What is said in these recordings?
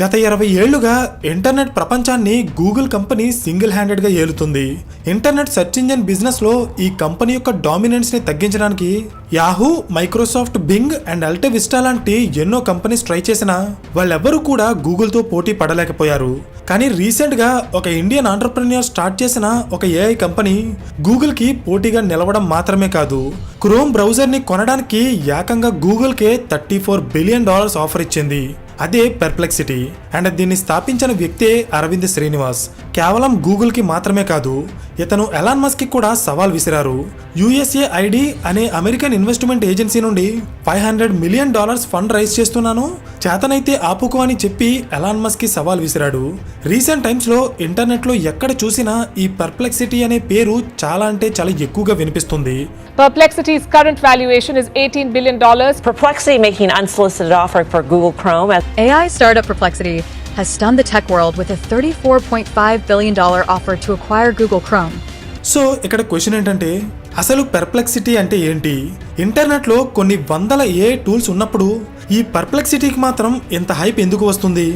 గత 20 ఏళ్లుగా ఇంటర్నెట్ ప్రపంచాన్ని గూగుల్ కంపెనీ సింగిల్ హ్యాండెడ్గా ఏలుతుంది. ఇంటర్నెట్ సెర్చ్ ఇంజిన్ బిజినెస్లో ఈ కంపెనీ యొక్క డామినెన్స్ని తగ్గించడానికి Yahoo, Microsoft, Bing and AltaVista లాంటి ఎన్నో కంపెనీస్ ట్రై చేసినా వాళ్ళెవ్వరూ కూడా గూగుల్తో పోటీ పడలేకపోయారు. కానీ రీసెంట్గా ఒక ఇండియన్ ఆంటర్ప్రెన్యూర్ స్టార్ట్ చేసిన ఒక ఏఐ కంపెనీ గూగుల్కి పోటీగా నిలవడం మాత్రమే కాదు, క్రోమ్ బ్రౌజర్ని కొనడానికి ఏకంగా గూగుల్కే $34 బిలియన్ ఆఫర్ ఇచ్చింది. అదే పెర్ప్లెక్సిటీ. అండ్ దీన్ని స్థాపించిన వ్యక్తే అరవింద్ శ్రీనివాస్. కేవలం గూగుల్కి మాత్రమే కాదు, ఇతను ఎలాన్ మస్క్కి కూడా సవాల్ విసిరారు. USAID అనే అమెరికన్ ఇన్వెస్ట్మెంట్ ఏజెన్సీ నుండి $500 మిలియన్ ఫండ్ రైజ్ చేస్తున్నాను, చేతనైతే ఆపుకో అని చెప్పి ఎలాన్ మస్క్కి సవాల్ విసిరాడు. రీసెంట్ టైమ్స్లో ఇంటర్నెట్లో ఎక్కడ చూసినా ఈ పెర్ప్లెక్సిటీ అనే పేరు చాలా అంటే చాలా ఎక్కువగా వినిపిస్తుంది. Perplexity's current valuation is $18 billion. Perplexity making an unsolicited offer for Google Chrome. AI startup Perplexity has stunned the tech world with a $34.5 billion offer to acquire Google Chrome. So ఇక్కడ question ఏంటంటే, అసలు Perplexity అంటే ఏంటి? ఇంటర్నెట్లో కొన్ని వందల AI tools ఉన్నప్పుడు ఈ పెర్ప్లెక్సిటీకి మాత్రం ఇంత హైప్ ఎందుకు వస్తుంది?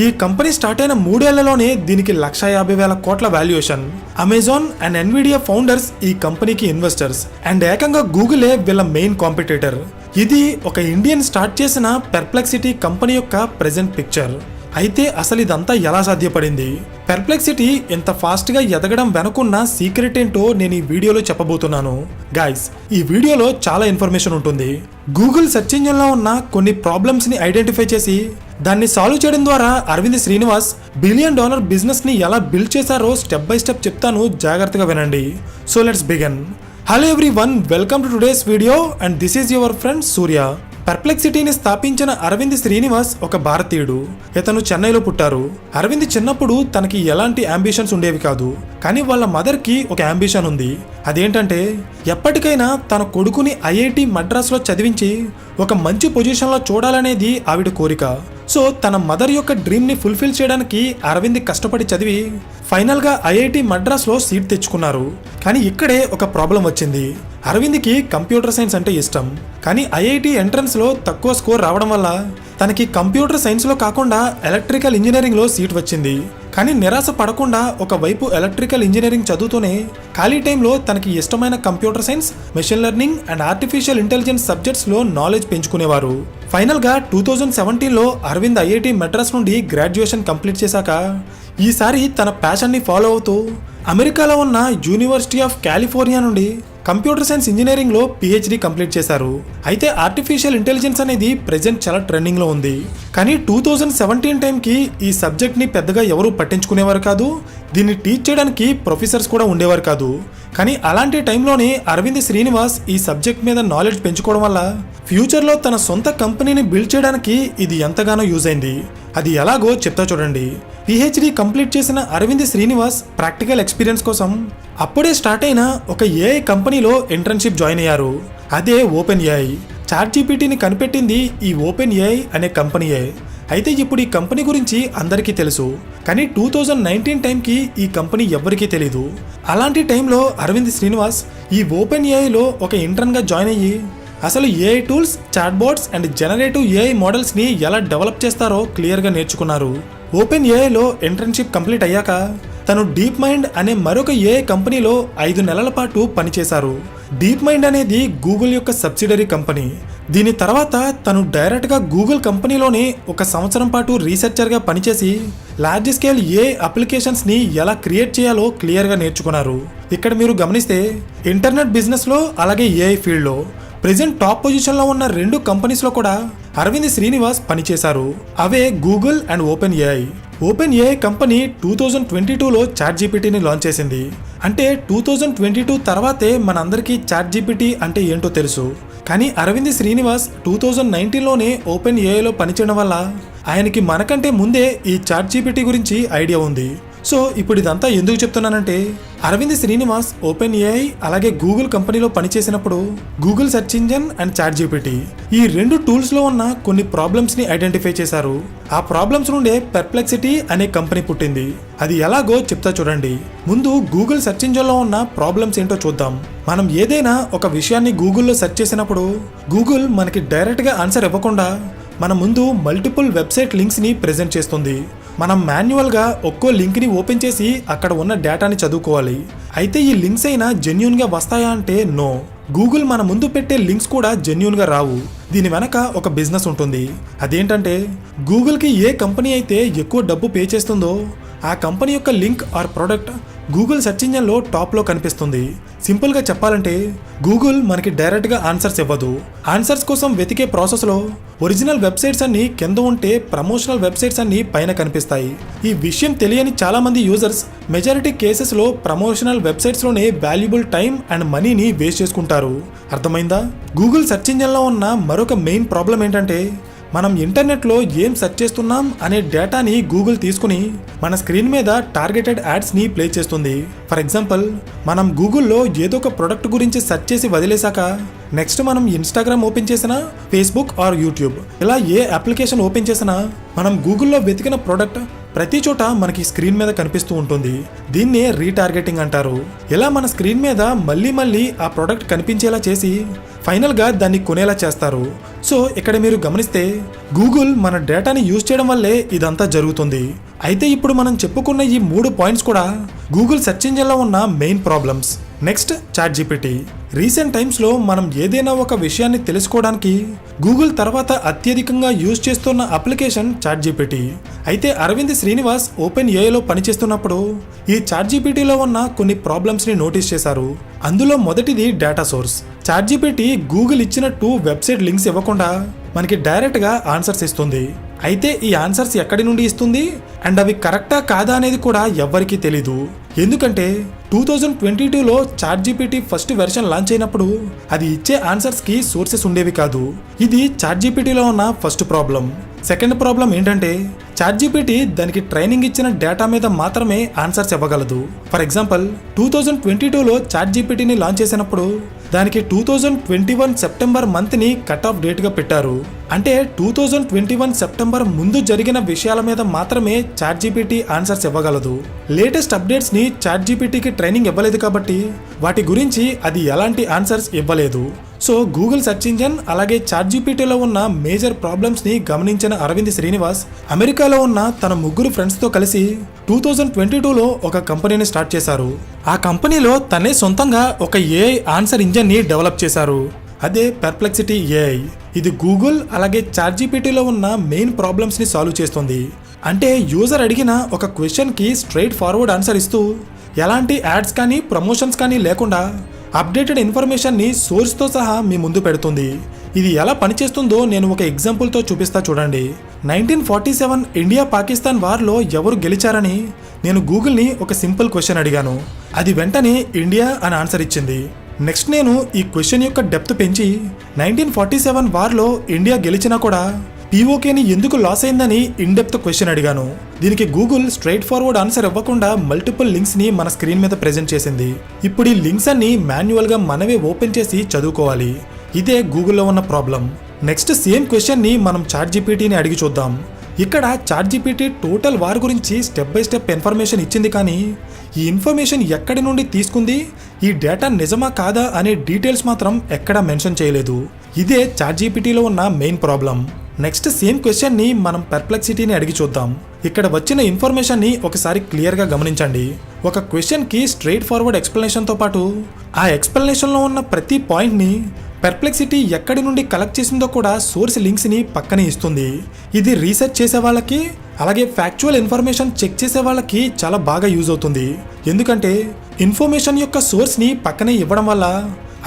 ఈ కంపెనీ స్టార్ట్ అయిన 3 ఏళ్లలోనే దీనికి 150,000 కోట్ల valuation. Amazon and Nvidia founders ఈ కంపెనీకి ఇన్వెస్టర్స్ అండ్ ఏకంగా గూగులే వీళ్ళ మెయిన్ కాంపిటీటర్. ఇది ఒక ఇండియన్ స్టార్ట్ చేసిన పెర్ప్లెక్సిటీ కంపెనీ యొక్క ప్రెజెంట్ పిక్చర్. అయితే అసలు ఇదంతా ఎలా సాధ్యపడింది? పెర్ప్లెక్సిటీ ఇంత ఫాస్ట్గా ఎదగడం వెనుకున్న సీక్రెట్ ఏంటో నేను ఈ వీడియోలో చెప్పబోతున్నాను. గైస్, ఈ వీడియోలో చాలా ఇన్ఫర్మేషన్ ఉంటుంది. గూగుల్ సెర్చ్ ఇంజిన్లో ఉన్న కొన్ని ప్రాబ్లమ్స్ని ఐడెంటిఫై చేసి దాన్ని సాల్వ్ చేయడం ద్వారా అరవింద్ శ్రీనివాస్ $1 బిలియన్ బిజినెస్ని ఎలా బిల్డ్ చేశారో స్టెప్ బై స్టెప్ చెప్తాను, జాగ్రత్తగా వినండి. So let's begin. Hello everyone, welcome to today's video and this is your friend Surya. పెర్ప్లెక్సిటీని స్థాపించిన అరవింద్ శ్రీనివాస్ ఒక భారతీయుడు. ఇతను చెన్నైలో పుట్టారు. అరవింద్ చిన్నప్పుడు తనకి ఎలాంటి అంబిషన్స్ ఉండేవి కాదు, కానీ వాళ్ళ మదర్కి ఒక అంబిషన్ ఉంది. అదేంటంటే ఎప్పటికైనా తన కొడుకుని IIT మద్రాస్లో చదివించి ఒక మంచి పొజిషన్లో చూడాలనేది ఆవిడ కోరిక. సో తన మదర్ యొక్క డ్రీమ్ని ఫుల్ఫిల్ చేయడానికి అరవింద్ కష్టపడి చదివి ఫైనల్గా IIT మద్రాస్లో సీట్ తెచ్చుకున్నారు. కానీ ఇక్కడే ఒక ప్రాబ్లం వచ్చింది. అరవింద్కి కంప్యూటర్ సైన్స్ అంటే ఇష్టం, కానీ IIT ఎంట్రన్స్లో తక్కువ స్కోర్ రావడం వల్ల తనకి కంప్యూటర్ సైన్స్లో కాకుండా ఎలక్ట్రికల్ ఇంజనీరింగ్లో సీట్ వచ్చింది. కానీ నిరాశ పడకుండా ఒకవైపు ఎలక్ట్రికల్ ఇంజనీరింగ్ చదువుతూనే ఖాళీ టైంలో తనకి ఇష్టమైన computer science, machine learning and artificial intelligence సబ్జెక్ట్స్లో నాలెడ్జ్ పెంచుకునేవారు. ఫైనల్గా 2017లో అరవింద్ IIT మద్రాస్ నుండి గ్రాడ్యుయేషన్ కంప్లీట్ చేశాక ఈసారి తన ప్యాషన్ని ఫాలో అవుతూ అమెరికాలో ఉన్న యూనివర్సిటీ ఆఫ్ కాలిఫోర్నియా నుండి కంప్యూటర్ సైన్స్ ఇంజనీరింగ్లో PhD కంప్లీట్ చేశారు. అయితే ఆర్టిఫిషియల్ ఇంటెలిజెన్స్ అనేది ప్రెజెంట్ చాలా ట్రెండింగ్లో ఉంది. కానీ 2017 టైంకి ఈ సబ్జెక్ట్ని పెద్దగా ఎవరూ పట్టించుకునేవారు కాదు, దీన్ని టీచ్ చేయడానికి ప్రొఫెసర్స్ కూడా ఉండేవారు కాదు. కానీ అలాంటి టైంలోనే అరవింద్ శ్రీనివాస్ ఈ సబ్జెక్ట్ మీద నాలెడ్జ్ పెంచుకోవడం వల్ల ఫ్యూచర్లో తన సొంత కంపెనీని బిల్డ్ చేయడానికి ఇది ఎంతగానో యూజ్ అయింది. అది ఎలాగో చెప్తా చూడండి. PhD కంప్లీట్ చేసిన అరవింద్ శ్రీనివాస్ ప్రాక్టికల్ ఎక్స్పీరియన్స్ కోసం అప్పుడే స్టార్ట్ అయిన ఒక AI కంపెనీలో ఇంటర్న్షిప్ జాయిన్ అయ్యారు. అదే OpenAI. ChatGPTని కనిపెట్టింది ఈ OpenAI అనే కంపెనీయే. అయితే ఇప్పుడు ఈ కంపెనీ గురించి అందరికీ తెలుసు, కానీ 2019 టైంకి ఈ కంపెనీ ఎవ్వరికీ తెలీదు. అలాంటి టైంలో అరవింద్ శ్రీనివాస్ ఈ OpenAIలో ఒక ఇంటర్న్గా జాయిన్ అయ్యి అసలు AI tools, chatbots and generative AI మోడల్స్ని ఎలా డెవలప్ చేస్తారో క్లియర్గా నేర్చుకున్నారు. OpenAIలో ఇంటర్న్షిప్ కంప్లీట్ అయ్యాక తను డీప్ మైండ్ అనే మరొక AI కంపెనీలో 5 నెలల పాటు పనిచేశారు. డీప్ మైండ్ అనేది గూగుల్ యొక్క సబ్సిడరీ కంపెనీ. దీని తర్వాత తను డైరెక్ట్గా గూగుల్ కంపెనీలోనే 1 సంవత్సరం పాటు రీసెర్చర్గా పనిచేసి లార్జ్ స్కేల్ AI అప్లికేషన్స్ని ఎలా క్రియేట్ చేయాలో క్లియర్గా నేర్చుకున్నారు. ఇక్కడ మీరు గమనిస్తే ఇంటర్నెట్ బిజినెస్లో అలాగే AI ఫీల్డ్లో ప్రెజెంట్ టాప్ పొజిషన్లో ఉన్న 2 కంపెనీస్లో కూడా అరవింద్ శ్రీనివాస్ పనిచేశారు. అవే Google and OpenAI. OpenAI company 2022లో ChatGPTని లాంచ్ చేసింది. అంటే 2022 తర్వాతే మనందరికీ ChatGPT అంటే ఏంటో తెలుసు. కానీ అరవింద్ శ్రీనివాస్ 2019లోనే OpenAIలో పనిచేయడం వల్ల ఆయనకి మనకంటే ముందే ఈ ChatGPT గురించి ఐడియా ఉంది. సో ఇప్పుడు ఇదంతా ఎందుకు చెప్తున్నానంటే, అరవింద్ శ్రీనివాస్ OpenAI అలాగే గూగుల్ కంపెనీలో పనిచేసినప్పుడు Google search engine and ChatGPT ఈ 2 టూల్స్లో ఉన్న కొన్ని ప్రాబ్లమ్స్ని ఐడెంటిఫై చేశారు. ఆ ప్రాబ్లమ్స్ నుండే పెర్ప్లెక్సిటీ అనే కంపెనీ పుట్టింది. అది ఎలాగో చెప్తా చూడండి. ముందు గూగుల్ సెర్చ్ ఇంజిన్లో ఉన్న ప్రాబ్లమ్స్ ఏంటో చూద్దాం. మనం ఏదైనా ఒక విషయాన్ని గూగుల్లో సెర్చ్ చేసినప్పుడు గూగుల్ మనకి డైరెక్ట్గా ఆన్సర్ ఇవ్వకుండా మన ముందు మల్టిపుల్ వెబ్సైట్ లింక్స్ని ప్రెజెంట్ చేస్తుంది. మనం మాన్యువల్గా ఒక్కో లింక్ని ఓపెన్ చేసి అక్కడ ఉన్న డేటాని చదువుకోవాలి. అయితే ఈ లింక్స్ అయినా జెన్యూన్గా వస్తాయా అంటే నో. గూగుల్ మన ముందు పెట్టే లింక్స్ కూడా జెన్యూన్గా రావు. దీని వెనక ఒక బిజినెస్ ఉంటుంది. అదేంటంటే గూగుల్కి ఏ కంపెనీ అయితే ఎక్కువ డబ్బు పే చేస్తుందో ఆ కంపెనీ యొక్క link or product Google search ఇంజన్లో టాప్లో కనిపిస్తుంది. సింపుల్గా చెప్పాలంటే గూగుల్ మనకి డైరెక్ట్గా ఆన్సర్స్ ఇవ్వదు. ఆన్సర్స్ కోసం వెతికే ప్రాసెస్లో ఒరిజినల్ వెబ్సైట్స్ అన్ని కింద ఉంటే ప్రమోషనల్ వెబ్సైట్స్ అన్ని పైన కనిపిస్తాయి. ఈ విషయం తెలియని చాలామంది యూజర్స్ మెజారిటీ కేసెస్లో ప్రమోషనల్ వెబ్సైట్స్లోనే వాల్యుబుల్ టైం అండ్ మనీని వేస్ట్ చేసుకుంటారు. అర్థమైందా? గూగుల్ సెర్చ్ ఇంజన్లో ఉన్న మరొక మెయిన్ ప్రాబ్లం ఏంటంటే మనం ఇంటర్నెట్లో ఏం సెర్చ్ చేస్తున్నాం అనే డేటాని గూగుల్ తీసుకుని మన స్క్రీన్ మీద టార్గెటెడ్ యాడ్స్ని ప్లే చేస్తుంది. ఫర్ ఎగ్జాంపుల్, మనం గూగుల్లో ఏదో ఒక ప్రొడక్ట్ గురించి సెర్చ్ చేసి వదిలేశాక నెక్స్ట్ మనం ఇన్స్టాగ్రామ్ ఓపెన్ చేసినా, ఫేస్బుక్ ఆర్ యూట్యూబ్ ఇలా ఏ అప్లికేషన్ ఓపెన్ చేసినా మనం గూగుల్లో వెతికిన ప్రోడక్ట్ ప్రతి చోట మనకి స్క్రీన్ మీద కనిపిస్తూ ఉంటుంది. దీన్నే రీటార్గెటింగ్ అంటారు. ఇలా మన స్క్రీన్ మీద మళ్ళీ ఆ ప్రోడక్ట్ కనిపించేలా చేసి ఫైనల్గా దాన్ని కొనేలా చేస్తారు. సో ఇక్కడ మీరు గమనిస్తే గూగుల్ మన డేటాని యూజ్ చేయడం వల్లే ఇదంతా జరుగుతుంది. అయితే ఇప్పుడు మనం చెప్పుకున్న ఈ 3 పాయింట్స్ కూడా గూగుల్ సెర్చ్ ఇంజిన్లో ఉన్న main problems. Next, ChatGPT. Recent టైమ్స్లో మనం ఏదైనా ఒక విషయాన్ని తెలుసుకోవడానికి గూగుల్ తర్వాత అత్యధికంగా యూజ్ చేస్తున్న అప్లికేషన్ ChatGPT. అయితే అరవింద్ శ్రీనివాస్ ఓపెన్ ఏఐలో పనిచేస్తున్నప్పుడు ఈ ChatGPTలో ఉన్న కొన్ని ప్రాబ్లమ్స్ని నోటీస్ చేశారు. అందులో మొదటిది డేటా సోర్స్. ChatGPT గూగుల్ ఇచ్చినట్టు వెబ్సైట్ లింక్స్ ఇవ్వకుండా మనకి డైరెక్ట్గా ఆన్సర్స్ ఇస్తుంది. అయితే ఈ ఆన్సర్స్ ఎక్కడి నుండి ఇస్తుంది అండ్ అవి కరెక్టా కాదా అనేది కూడా ఎవ్వరికీ తెలీదు. ఎందుకంటే 2022లో ChatGPT ఫస్ట్ వెర్షన్ లాంచ్ అయినప్పుడు అది ఇచ్చే ఆన్సర్స్కి సోర్సెస్ ఉండేవి కాదు. ఇది ChatGPTలో ఉన్న ఫస్ట్ ప్రాబ్లం. సెకండ్ ప్రాబ్లం ఏంటంటే ChatGPT దానికి ట్రైనింగ్ ఇచ్చిన డేటా మీద మాత్రమే ఆన్సర్స్ ఇవ్వగలదు. ఫర్ ఎగ్జాంపుల్, 2022లో ChatGPTని లాంచ్ చేసినప్పుడు దానికి 2021 సెప్టెంబర్ మంత్ని కట్ ఆఫ్ డేట్గా పెట్టారు. అంటే 2021 సెప్టెంబర్ ముందు జరిగిన విషయాల మీద మాత్రమే ChatGPT ఆన్సర్స్ ఇవ్వగలదు. లేటెస్ట్ అప్డేట్స్ని ChatGPTకి ట్రైనింగ్ ఇవ్వలేదు కాబట్టి వాటి గురించి అది ఎలాంటి ఆన్సర్స్ ఇవ్వలేదు. సో గూగుల్ సెర్చ్ ఇంజన్ అలాగే ChatGPTలో ఉన్న మేజర్ ప్రాబ్లమ్స్ని గమనించిన అరవింద్ శ్రీనివాస్ అమెరికాలో ఉన్న తన 3 ఫ్రెండ్స్తో కలిసి 2022లో ఒక కంపెనీని స్టార్ట్ చేశారు. ఆ కంపెనీలో తనే సొంతంగా ఒక ఏఐ ఆన్సర్ ఇంజన్ని డెవలప్ చేశారు. అదే పెర్ప్లెక్సిటీ ఏఐ. ఇది గూగుల్ అలాగే ChatGPTలో ఉన్న మెయిన్ ప్రాబ్లమ్స్ని సాల్వ్ చేస్తుంది. అంటే యూజర్ అడిగిన ఒక క్వశ్చన్కి స్ట్రైట్ ఫార్వర్డ్ ఆన్సర్ ఇస్తూ ఎలాంటి యాడ్స్ కానీ ప్రమోషన్స్ కానీ లేకుండా అప్డేటెడ్ ఇన్ఫర్మేషన్ని సోర్స్తో సహా మీ ముందు పెడుతుంది. ఇది ఎలా పనిచేస్తుందో నేను ఒక ఎగ్జాంపుల్తో చూపిస్తా చూడండి. 1947 ఇండియా పాకిస్తాన్ వార్లో ఎవరు గెలిచారని నేను గూగుల్ని ఒక సింపుల్ క్వశ్చన్ అడిగాను. అది వెంటనే ఇండియా అని ఆన్సర్ ఇచ్చింది. నెక్స్ట్ నేను ఈ క్వశ్చన్ యొక్క డెప్త్ పెంచి 1947 వార్లో ఇండియా గెలిచినా కూడా పీఓకేని ఎందుకు లాస్ అయిందని ఇన్డెప్త్ క్వశ్చన్ అడిగాను. దీనికి గూగుల్ స్ట్రైట్ ఫార్వర్డ్ ఆన్సర్ ఇవ్వకుండా మల్టిపుల్ లింక్స్ని మన స్క్రీన్ మీద ప్రెజెంట్ చేసింది. ఇప్పుడు ఈ లింక్స్ అన్ని మాన్యువల్గా మనమే ఓపెన్ చేసి చదువుకోవాలి. ఇదే గూగుల్లో ఉన్న ప్రాబ్లం. నెక్స్ట్ సేమ్ క్వశ్చన్ని మనం ChatGPTని అడిగి చూద్దాం. ఇక్కడ ChatGPT టోటల్ వార్ గురించి స్టెప్ బై స్టెప్ ఇన్ఫర్మేషన్ ఇచ్చింది, కానీ ఈ ఇన్ఫర్మేషన్ ఎక్కడి నుండి తీసుకుంది, ఈ డేటా నిజమా కాదా అనే డీటెయిల్స్ మాత్రం ఎక్కడా మెన్షన్ చేయలేదు. ఇదే ChatGPTలో ఉన్న మెయిన్ ప్రాబ్లం. నెక్స్ట్ సేమ్ క్వశ్చన్ని మనం పెర్ప్లెక్సిటీని అడిగి చూద్దాం. ఇక్కడ వచ్చిన ఇన్ఫర్మేషన్ని ఒకసారి క్లియర్గా గమనించండి. ఒక క్వశ్చన్కి స్ట్రైట్ ఫార్వర్డ్ ఎక్స్ప్లెనేషన్తో పాటు ఆ ఎక్స్ప్లెనేషన్లో ఉన్న ప్రతి పాయింట్ని పెర్ప్లెక్సిటీ ఎక్కడి నుండి కలెక్ట్ చేసిందో కూడా సోర్స్ లింక్స్ని పక్కనే ఇస్తుంది. ఇది రీసెర్చ్ చేసే వాళ్ళకి అలాగే ఫ్యాక్చువల్ ఇన్ఫర్మేషన్ చెక్ చేసే వాళ్ళకి చాలా బాగా యూజ్ అవుతుంది. ఎందుకంటే ఇన్ఫర్మేషన్ యొక్క సోర్స్ని పక్కనే ఇవ్వడం వల్ల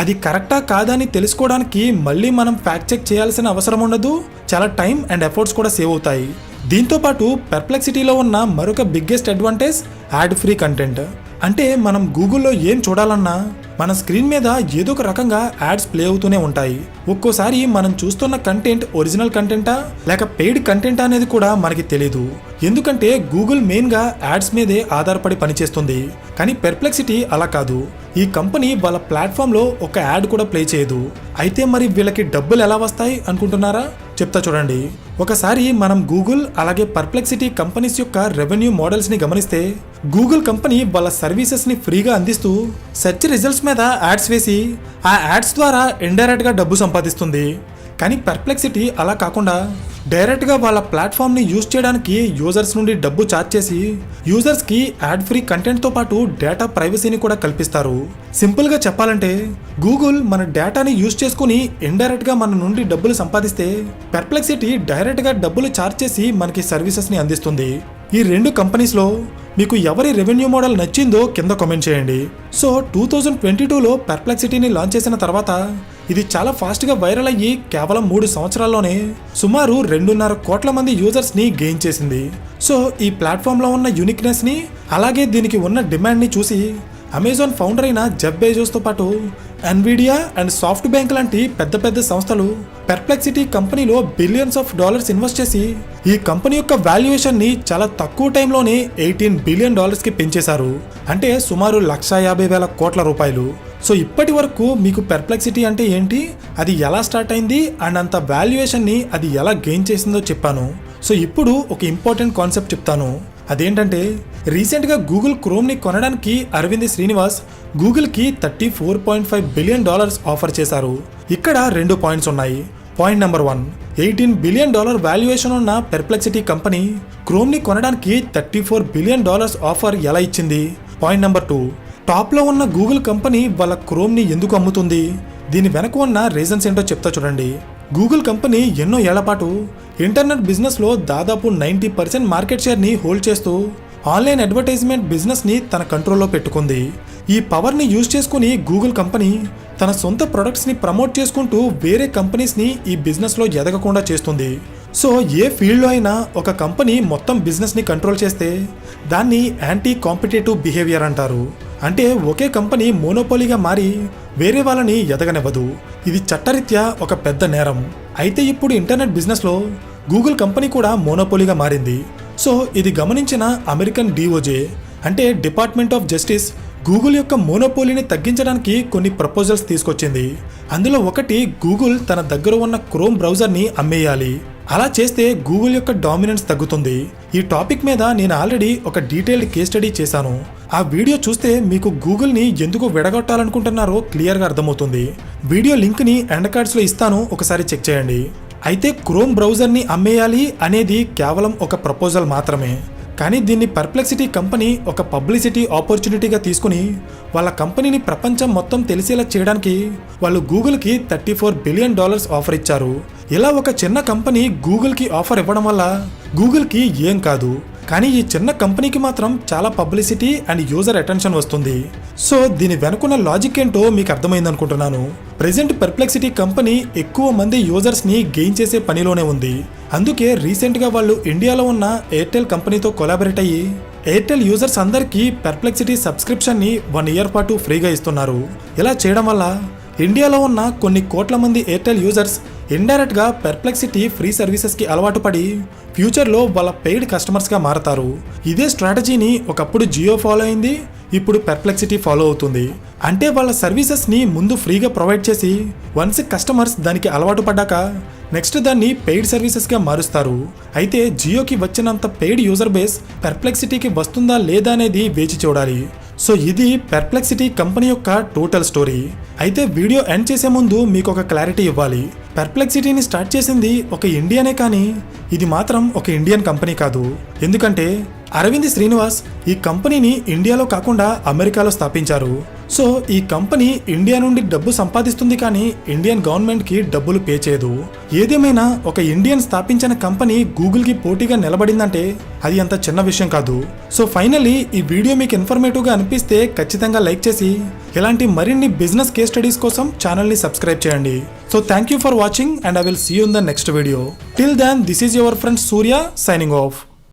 అది కరెక్టా కాదా అని తెలుసుకోవడానికి మళ్ళీ మనం ఫ్యాక్ట్ చెక్ చేయాల్సిన అవసరం ఉండదు. చాలా టైం అండ్ ఎఫర్ట్స్ కూడా సేవ్ అవుతాయి. దీంతోపాటు పెర్ప్లెక్సిటీలో ఉన్న మరొక biggest advantage ad free content. అంటే మనం గూగుల్లో ఏం చూడాలన్నా మన స్క్రీన్ మీద ఏదో ఒక రకంగా యాడ్స్ ప్లే అవుతూనే ఉంటాయి. ఒక్కోసారి మనం చూస్తున్న కంటెంట్ ఒరిజినల్ కంటెంటా లేక పెయిడ్ కంటెంటా అనేది కూడా మనకి తెలీదు. ఎందుకంటే గూగుల్ మెయిన్గా యాడ్స్ మీదే ఆధారపడి పనిచేస్తుంది. కానీ పెర్ప్లెక్సిటీ అలా కాదు. ఈ కంపెనీ వాళ్ళ ప్లాట్ఫామ్లో ఒక యాడ్ కూడా ప్లే చేయదు. అయితే మరి వీళ్ళకి డబ్బులు ఎలా వస్తాయి అనుకుంటున్నారా? చెప్తా చూడండి. ఒకసారి మనం గూగుల్ అలాగే పర్ప్లెక్సిటీ కంపెనీస్ యొక్క రెవెన్యూ మోడల్స్ని గమనిస్తే గూగుల్ కంపెనీ వాళ్ళ సర్వీసెస్ని ఫ్రీగా అందిస్తూ సెర్చ్ రిజల్ట్స్ మీద యాడ్స్ వేసి ఆ యాడ్స్ ద్వారా ఇండైరెక్ట్గా డబ్బు సంపాదిస్తుంది. కానీ పర్ప్లెక్సిటీ అలా కాకుండా డైరెక్ట్గా వాళ్ళ ప్లాట్ఫామ్ని యూజ్ చేయడానికి యూజర్స్ నుండి డబ్బు ఛార్జ్ చేసి యూజర్స్కి యాడ్ ఫ్రీ కంటెంట్తో పాటు డేటా ప్రైవసీని కూడా కల్పిస్తారు. సింపుల్గా చెప్పాలంటే గూగుల్ మన డేటాని యూజ్ చేసుకుని ఇండైరెక్ట్గా మన నుండి డబ్బులు సంపాదిస్తే పర్ప్లెక్సిటీ డైరెక్ట్గా డబ్బులు ఛార్జ్ చేసి మనకి సర్వీసెస్ని అందిస్తుంది. ఈ రెండు కంపెనీస్లో మీకు ఎవరి రెవెన్యూ మోడల్ నచ్చిందో కింద కామెంట్ చేయండి. సో 2022లో పర్ప్లెక్సిటీని లాంచ్ చేసిన తర్వాత ఇది చాలా ఫాస్ట్గా వైరల్ అయ్యి కేవలం 3 సంవత్సరాల్లోనే సుమారు 2.5 కోట్ల మంది యూజర్స్ని గెయిన్ చేసింది. సో ఈ ప్లాట్ఫామ్లో ఉన్న యూనిక్నెస్ని అలాగే దీనికి ఉన్న డిమాండ్ని చూసి అమెజాన్ ఫౌండర్ అయిన జెఫ్ బెజోస్తో పాటు ఎన్విడియా అండ్ సాఫ్ట్ బ్యాంక్ లాంటి పెద్ద పెద్ద సంస్థలు పర్ప్లెక్సిటీ కంపెనీలో బిలియన్స్ ఆఫ్ డాలర్స్ ఇన్వెస్ట్ చేసి ఈ కంపెనీ యొక్క వాల్యుయేషన్ని చాలా తక్కువ టైంలోనే $18 బిలియన్ కి పెంచేశారు. అంటే సుమారు 150,000 కోట్ల రూపాయలు. సో ఇప్పటి వరకు మీకు పర్ప్లెక్సిటీ అంటే ఏంటి, అది ఎలా స్టార్ట్ అయింది అండ్ అంత వాల్యుయేషన్ని అది ఎలా గెయిన్ చేసిందో చెప్పాను. సో ఇప్పుడు ఒక ఇంపార్టెంట్ కాన్సెప్ట్ చెప్తాను. అదేంటంటే రీసెంట్గా గూగుల్ క్రోమ్ని కొనడానికి అరవింద్ శ్రీనివాస్ గూగుల్కి $34.5 బిలియన్ ఆఫర్ చేశారు. ఇక్కడ 2 పాయింట్స్ ఉన్నాయి. పాయింట్ నెంబర్ 1, $18 బిలియన్ వాల్యుయేషన్ ఉన్న పర్ప్లెక్సిటీ కంపెనీ క్రోమ్ని కొనడానికి $34 బిలియన్ ఆఫర్ ఎలా ఇచ్చింది? పాయింట్ నెంబర్ 2, టాప్లో ఉన్న గూగుల్ కంపెనీ వాళ్ళ క్రోమ్ని ఎందుకు అమ్ముతుంది? దీని వెనక ఉన్న రీజన్స్ ఏంటో చెప్తా చూడండి. గూగుల్ కంపెనీ ఎన్నో ఏళ్ల పాటు ఇంటర్నెట్ బిజినెస్లో దాదాపు 90% మార్కెట్ షేర్ని హోల్డ్ చేస్తూ ఆన్లైన్ అడ్వర్టైజ్మెంట్ బిజినెస్ని తన కంట్రోల్లో పెట్టుకుంది. ఈ పవర్ని యూజ్ చేసుకుని గూగుల్ కంపెనీ తన సొంత ప్రొడక్ట్స్ని ప్రమోట్ చేసుకుంటూ వేరే కంపెనీస్ని ఈ బిజినెస్లో ఎదగకుండా చేస్తుంది. సో ఏ ఫీల్డ్లో అయినా ఒక కంపెనీ మొత్తం బిజినెస్ని కంట్రోల్ చేస్తే దాన్ని యాంటీ కాంపిటేటివ్ బిహేవియర్ అంటారు. అంటే ఒకే కంపెనీ మోనోపోలీగా మారి వేరే వాళ్ళని ఎదగనివ్వదు. ఇది చట్టరీత్యా ఒక పెద్ద నేరం. అయితే ఇప్పుడు ఇంటర్నెట్ బిజినెస్లో గూగుల్ కంపెనీ కూడా మోనోపోలీగా మారింది. సో ఇది గమనించిన అమెరికన్ డిఓజే అంటే డిపార్ట్మెంట్ ఆఫ్ జస్టిస్ గూగుల్ యొక్క మోనోపోలీని తగ్గించడానికి కొన్ని ప్రపోజల్స్ తీసుకొచ్చింది. అందులో ఒకటి గూగుల్ తన దగ్గర ఉన్న క్రోమ్ బ్రౌజర్ని అమ్మేయాలి. అలా చేస్తే గూగుల్ యొక్క డామినెన్స్ తగ్గుతుంది. ఈ టాపిక్ మీద నేను ఆల్రెడీ ఒక డీటెయిల్డ్ కేస్ స్టడీ చేశాను. ఆ వీడియో చూస్తే మీకు గూగుల్ని ఎందుకు విడగొట్టాలనుకుంటున్నారో క్లియర్గా అర్థమవుతుంది. వీడియో లింక్ని ఎండ్ కార్డ్స్లో ఇస్తాను, ఒకసారి చెక్ చేయండి. అయితే క్రోమ్ బ్రౌజర్ని అమ్మేయాలి అనేది కేవలం ఒక ప్రపోజల్ మాత్రమే. కానీ దీన్ని పర్ప్లెక్సిటీ కంపెనీ ఒక పబ్లిసిటీ ఆపర్చునిటీగా తీసుకుని వాళ్ళ కంపెనీని ప్రపంచం మొత్తం తెలిసేలా చేయడానికి వాళ్ళు గూగుల్కి $34 బిలియన్ ఆఫర్ ఇచ్చారు. ఇలా ఒక చిన్న కంపెనీ గూగుల్కి ఆఫర్ ఇవ్వడం వల్ల గూగుల్కి ఏం కాదు, కానీ ఈ చిన్న కంపెనీకి మాత్రం చాలా పబ్లిసిటీ అండ్ యూజర్ అటెన్షన్ వస్తుంది. సో దీని వెనుకున్న లాజిక్ ఏంటో మీకు అర్థమైంది అనుకుంటున్నాను. ప్రెజెంట్ పర్ప్లెక్సిటీ కంపెనీ ఎక్కువ మంది యూజర్స్ని గెయిన్ చేసే పనిలోనే ఉంది. అందుకే రీసెంట్గా వాళ్ళు ఇండియాలో ఉన్న ఎయిర్టెల్ కంపెనీతో కొలాబరేట్ అయ్యి ఎయిర్టెల్ యూజర్స్ అందరికీ పర్ప్లెక్సిటీ సబ్స్క్రిప్షన్ని 1 ఇయర్ పాటు ఫ్రీగా ఇస్తున్నారు. ఇలా చేయడం వల్ల ఇండియాలో ఉన్న కొన్ని కోట్ల మంది ఎయిర్టెల్ యూజర్స్ ఇండైరెక్ట్గా పర్ప్లెక్సిటీ ఫ్రీ సర్వీసెస్కి అలవాటు పడి ఫ్యూచర్లో వాళ్ళ పెయిడ్ కస్టమర్స్గా మారతారు. ఇదే స్ట్రాటజీని ఒకప్పుడు జియో ఫాలో అయింది, ఇప్పుడు పర్ప్లెక్సిటీ ఫాలో అవుతుంది. అంటే వాళ్ళ సర్వీసెస్ని ముందు ఫ్రీగా ప్రొవైడ్ చేసి వన్స్ కస్టమర్స్ దానికి అలవాటు పడ్డాక నెక్స్ట్ దాన్ని పెయిడ్ సర్వీసెస్గా మారుస్తారు. అయితే జియోకి వచ్చినంత పెయిడ్ యూజర్ బేస్ పర్ప్లెక్సిటీకి వస్తుందా లేదా అనేది వేచి చూడాలి. సో ఇది పర్ప్లెక్సిటీ కంపెనీ యొక్క టోటల్ స్టోరీ. అయితే వీడియో ఎండ్ చేసే ముందు మీకు ఒక క్లారిటీ ఇవ్వాలి. పర్ప్లెక్సిటీని స్టార్ట్ చేసింది ఒక ఇండియనే, కానీ ఇది మాత్రం ఒక ఇండియన్ కంపెనీ కాదు. ఎందుకంటే అరవింద్ శ్రీనివాస్ ఈ కంపెనీని ఇండియాలో కాకుండా అమెరికాలో స్థాపించారు. సో ఈ కంపెనీ ఇండియా నుండి డబ్బు సంపాదిస్తుంది, కానీ ఇండియన్ గవర్నమెంట్కి డబ్బులు పే చేయదు. ఏదేమైనా ఒక ఇండియన్ స్థాపించిన కంపెనీ గూగుల్కి పోటీగా నిలబడిందంటే అది అంత చిన్న విషయం కాదు. సో ఫైనల్లీ ఈ వీడియో మీకు ఇన్ఫర్మేటివ్గా అనిపిస్తే ఖచ్చితంగా లైక్ చేసి ఇలాంటి మరిన్ని బిజినెస్ కేస్ స్టడీస్ కోసం ఛానల్ని సబ్స్క్రైబ్ చేయండి. So thank you for watching and I will see you in the next video. Till then this is your friend Surya signing of.